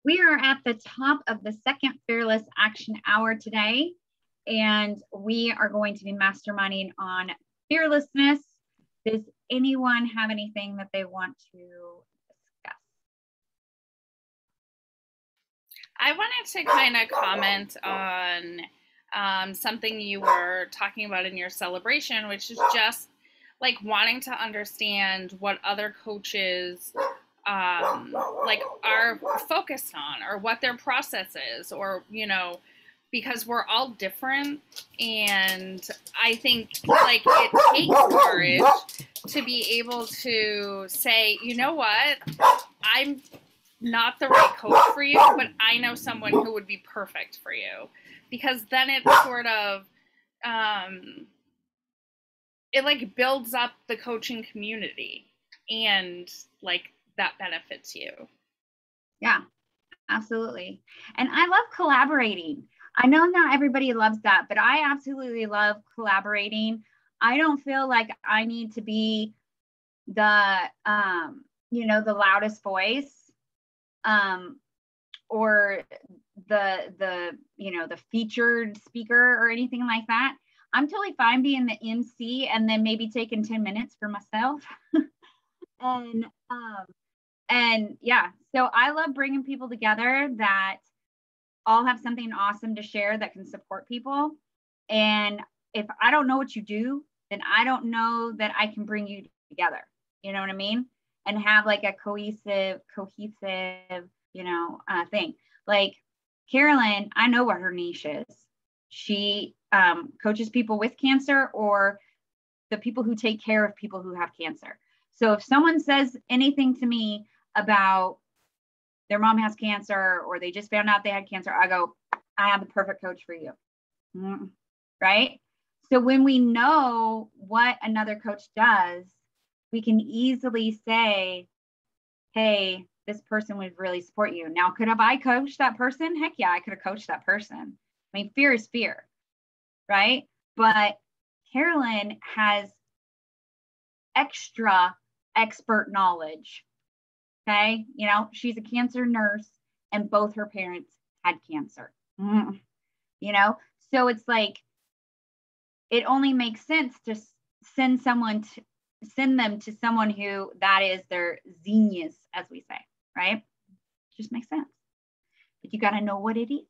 We are at the top of the second Fearless Action Hour today, and we are going to be masterminding on fearlessness. Does anyone have anything that they want to discuss? I wanted to kind of comment on something you were talking about in your celebration, which is just like wanting to understand what other coaches like are focused on, or what their process is, or because we're all different. And I think like it takes courage to be able to say, you know what, I'm not the right coach for you, but I know someone who would be perfect for you. Because then it sort of it like builds up the coaching community, and like that benefits you. Yeah, absolutely. And I love collaborating. I know not everybody loves that, but I absolutely love collaborating. I don't feel like I need to be the the loudest voice, or the featured speaker or anything like that. I'm totally fine being the MC and then maybe taking 10 minutes for myself. and yeah, so I love bringing people together that all have something awesome to share that can support people. And if I don't know what you do, then I don't know that I can bring you together. You know what I mean? And have like a cohesive, thing. Like Carolyn, I know what her niche is. She coaches people with cancer, or the people who take care of people who have cancer. So if someone says anything to me about their mom has cancer, or they just found out they had cancer, I go, I have the perfect coach for you. Right? So when we know what another coach does, we can easily say, hey, this person would really support you. Now, could have I coached that person? Heck yeah, I could have coached that person. I mean, fear is fear, right? But Carolyn has extra expert knowledge. Okay. She's a cancer nurse and both her parents had cancer. So it's like, it only makes sense to send them to someone who that is their genius, as we say, right? Just makes sense. But you got to know what it is.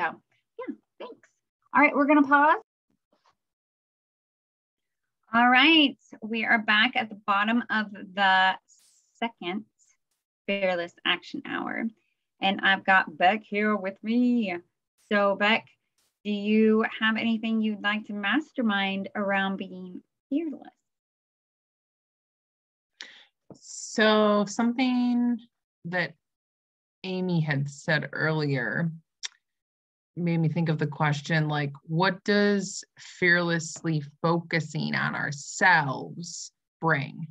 So yeah, thanks. All right, we're going to pause. All right, we are back at the bottom of the second Fearless Action Hour. And I've got Beck here with me. So Beck, do you have anything you'd like to mastermind around being fearless? So something that Amy had said earlier made me think of the question, like, what does fearlessly focusing on ourselves bring?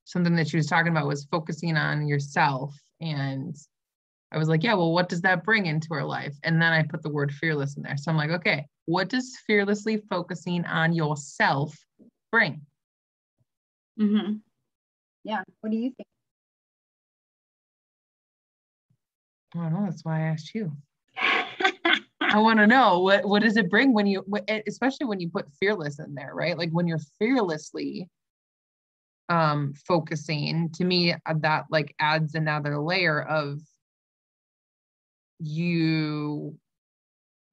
Something that she was talking about was focusing on yourself. And I was like, yeah, well, what does that bring into our life? And then I put the word fearless in there. So I'm like, okay, what does fearlessly focusing on yourself bring? Yeah. What do you think? I don't know. That's why I asked you. I want to know what does it bring when you, especially when you put fearless in there, right? Like when you're fearlessly focusing, to me, that like adds another layer of you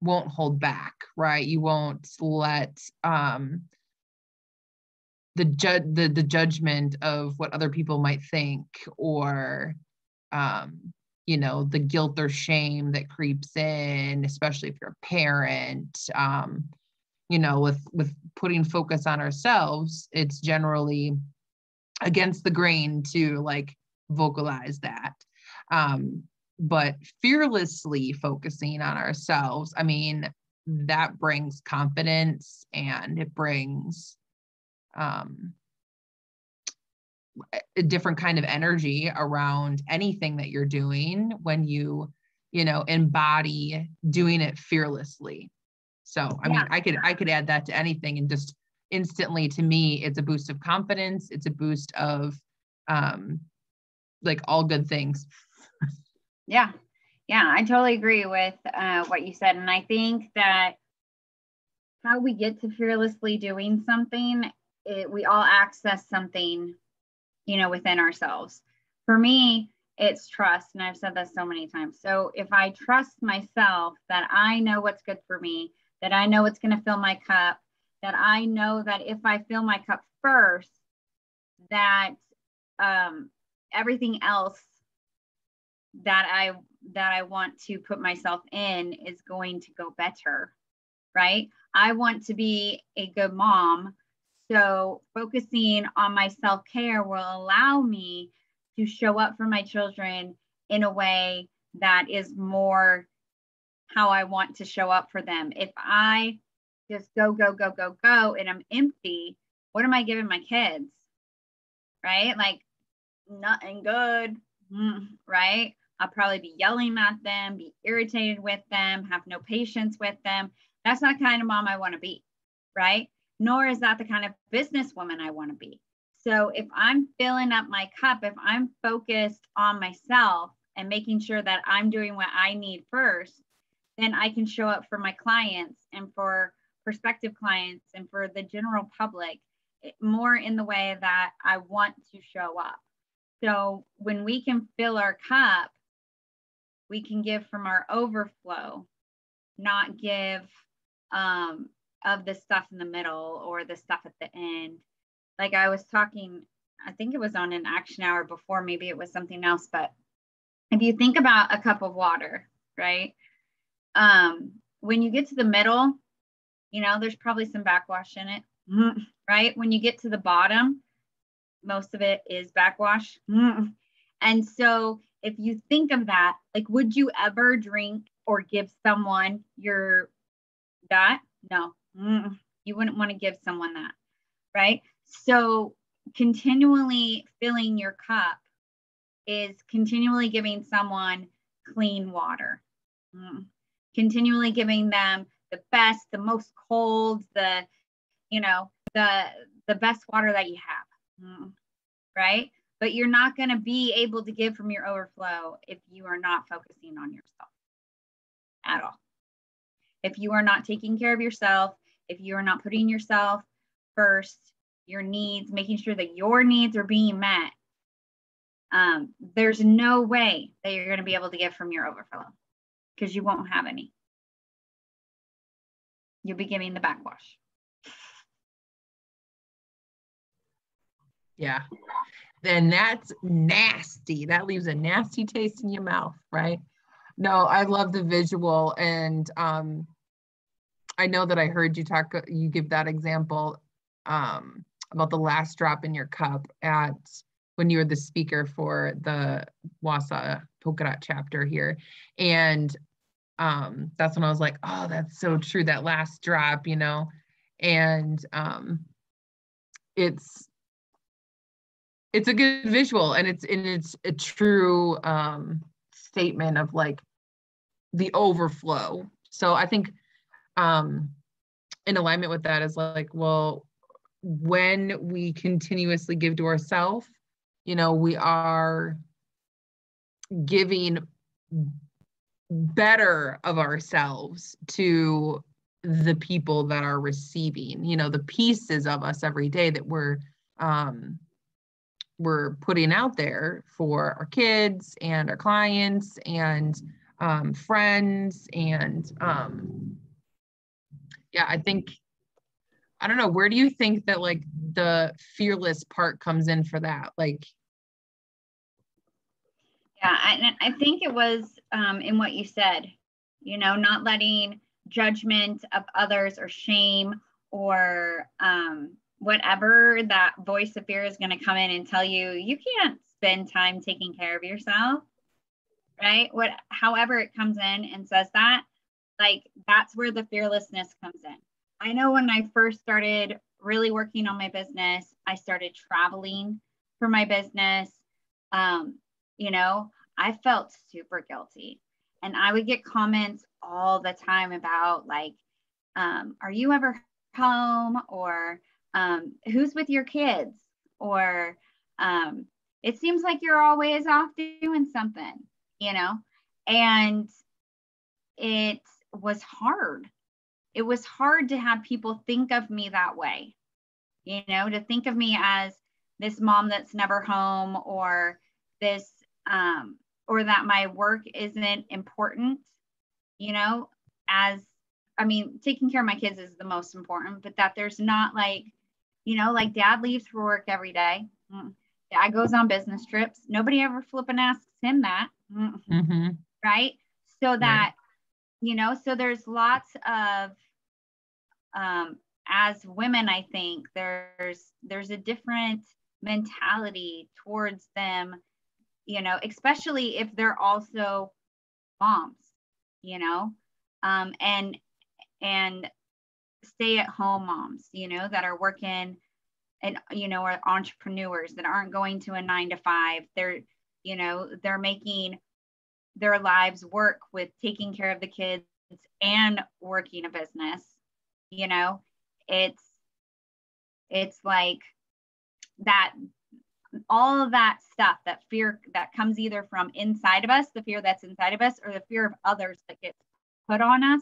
won't hold back, right? You won't let the judgment of what other people might think, or the guilt or shame that creeps in, especially if you're a parent. With putting focus on ourselves, it's generally against the grain to like vocalize that. But fearlessly focusing on ourselves, I mean, that brings confidence, and it brings a different kind of energy around anything that you're doing when you embody doing it fearlessly. So I mean, I could add that to anything, and just instantly, to me, it's a boost of confidence. It's a boost of like all good things. Yeah. Yeah. I totally agree with what you said. And I think that how we get to fearlessly doing something, we all access something, within ourselves. For me, it's trust. And I've said this so many times. So if I trust myself that I know what's good for me, that I know what's going to fill my cup, that I know that if I fill my cup first, that everything else that I want to put myself in is going to go better, right? I want to be a good mom. So focusing on my self-care will allow me to show up for my children in a way that is more how I want to show up for them. If I just go, and I'm empty, what am I giving my kids? Right? Like nothing good, right? I'll probably be yelling at them, be irritated with them, have no patience with them. That's not the kind of mom I want to be, right? Nor is that the kind of businesswoman I want to be. So if I'm filling up my cup, if I'm focused on myself and making sure that I'm doing what I need first, then I can show up for my clients and for prospective clients and for the general public more in the way that I want to show up. So when we can fill our cup, we can give from our overflow, not give of the stuff in the middle or the stuff at the end. Like I was talking, I think it was on an action hour before, maybe it was something else, but if you think about a cup of water, right? When you get to the middle, there's probably some backwash in it, right? When you get to the bottom, most of it is backwash. And so if you think of that, like, would you ever drink or give someone that? No, you wouldn't want to give someone that, right? So continually filling your cup is continually giving someone clean water, continually giving them the best, the most cold, the best water that you have, right? But you're not going to be able to give from your overflow if you are not focusing on yourself at all. If you are not taking care of yourself, if you are not putting yourself first, your needs, making sure that your needs are being met, there's no way that you're going to be able to give from your overflow because you won't have any. You'll be giving the backwash. Yeah. Then that's nasty. That leaves a nasty taste in your mouth, right? No, I love the visual. And I know that I heard you give that example about the last drop in your cup when you were the speaker for the Wasa Polka Dot chapter here. And that's when I was like, oh, that's so true. That last drop, and it's a good visual, and it's a true statement of like the overflow. So I think in alignment with that is like, well, when we continuously give to ourselves, we are giving better of ourselves to the people that are receiving, the pieces of us every day that we're putting out there for our kids and our clients and friends. And I don't know, where do you think that like the fearless part comes in for that? Like, yeah, I think it was in what you said, not letting judgment of others or shame or whatever that voice of fear is going to come in and tell you, you can't spend time taking care of yourself, right? However it comes in and says that, like, that's where the fearlessness comes in. I know when I first started really working on my business, I started traveling for my business. I felt super guilty. And I would get comments all the time about like, are you ever home? Or who's with your kids? Or it seems like you're always off doing something, you know? And it was hard. It was hard to have people think of me that way, you know, to think of me as this mom that's never home, or this, or that my work isn't important, you know, as, I mean, taking care of my kids is the most important, but that there's not like, you know, like dad leaves for work every day. Dad goes on business trips. Nobody ever flipping asks him that. Mm-hmm. Right. So that, Right. you know, so there's lots of, as women, I think there's a different mentality towards them, you know, especially if they're also moms, you know, and stay at home moms, you know, that are working and, you know, are entrepreneurs that aren't going to a 9 to 5. They're, you know, they're making their lives work with taking care of the kids and working a business, you know. It's like that, all of that stuff, that fear that comes either from inside of us, the fear that's inside of us, or the fear of others that gets put on us.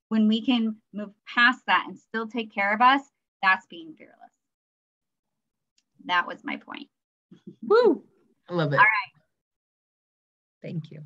When we can move past that and still take care of us, that's being fearless. That was my point. Woo! I love it. All right. Thank you.